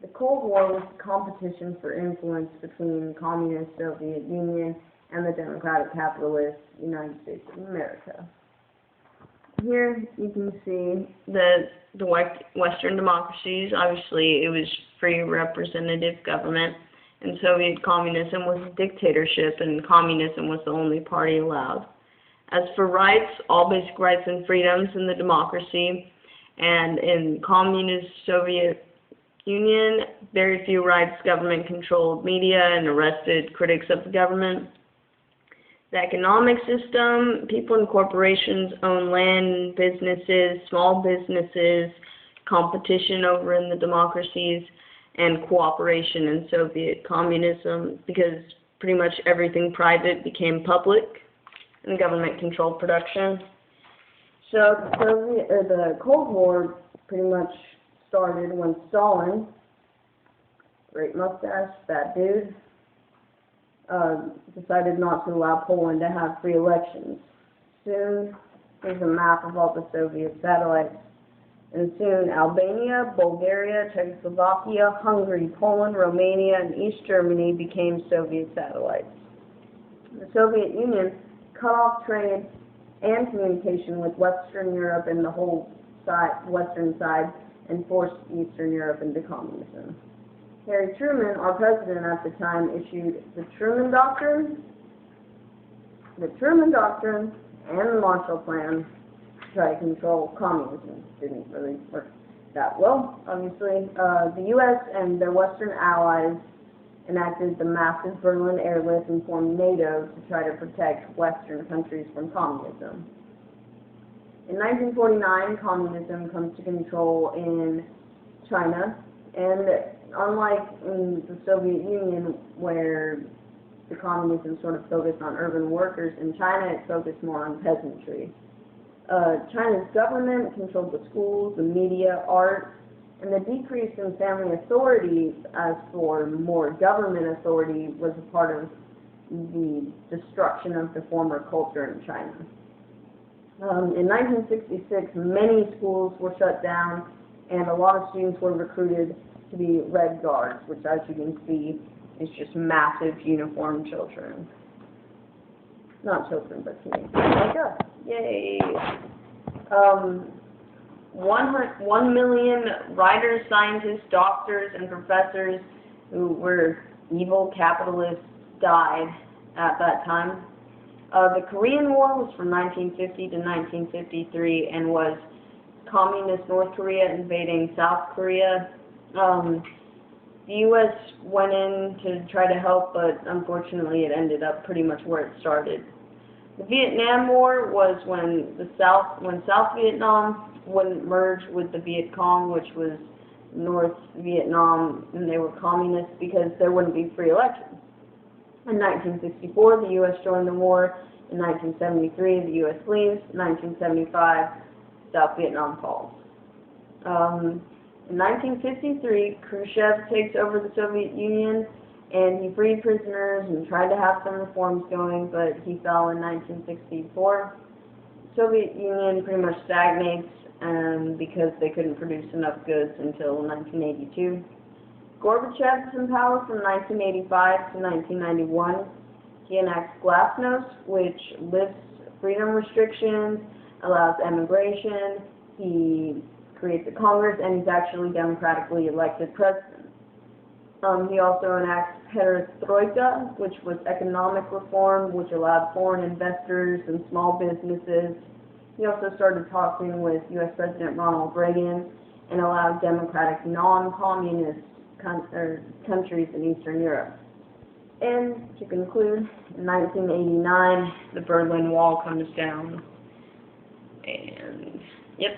The Cold War was a competition for influence between the Communist Soviet Union and the democratic capitalist United States of America. Here you can see the Western democracies. Obviously, it was free representative government, and Soviet communism was a dictatorship, and communism was the only party allowed. As for rights, all basic rights and freedoms in the democracy, and in communist Soviet Union, very few rights. Government controlled media and arrested critics of the government. The economic system, people and corporations own land, businesses, small businesses, competition over in the democracies, and cooperation in Soviet communism, because pretty much everything private became public and government controlled production. So the Cold War pretty much started when Stalin, great mustache, fat dude, decided not to allow Poland to have free elections. Soon, here's a map of all the Soviet satellites. And soon, Albania, Bulgaria, Czechoslovakia, Hungary, Poland, Romania, and East Germany became Soviet satellites. The Soviet Union cut off trade and communication with Western Europe and the whole western side, and forced Eastern Europe into communism. Harry Truman, our president at the time, issued the Truman Doctrine, and the Marshall Plan to try to control communism. Didn't really work that well, obviously. The U.S. and their Western allies enacted the massive Berlin airlift and formed NATO to try to protect Western countries from communism. In 1949, communism comes to control in China, and unlike in the Soviet Union, where the communism sort of focused on urban workers, in China it focused more on peasantry. China's government controlled the schools, the media, art, and the decrease in family authority as for more government authority was a part of the destruction of the former culture in China. In 1966, many schools were shut down, and a lot of students were recruited to be Red Guards, which, as you can see, is just massive uniformed children. Not children, but teenagers like us. Yay! 1 million writers, scientists, doctors, and professors who were evil capitalists died at that time. The Korean War was from 1950 to 1953 and was communist North Korea invading South Korea. The U.S. went in to try to help, but unfortunately it ended up pretty much where it started. The Vietnam War was when South Vietnam wouldn't merge with the Viet Cong, which was North Vietnam, and they were communists because there wouldn't be free elections. In 1964, the U.S. joined the war. In 1973, the U.S. leaves. In 1975, South Vietnam falls. In 1953, Khrushchev takes over the Soviet Union, and he freed prisoners and tried to have some reforms going, but he fell in 1964. The Soviet Union pretty much stagnates because they couldn't produce enough goods until 1982. Gorbachev's in power from 1985 to 1991. He enacts Glasnost, which lifts freedom restrictions, allows emigration, he creates a Congress, and he's actually democratically elected president. He also enacts Perestroika, which was economic reform, which allowed foreign investors and small businesses. He also started talking with U.S. President Ronald Reagan and allowed democratic non-communist countries in Eastern Europe. And to conclude, in 1989, the Berlin Wall comes down. And, yep.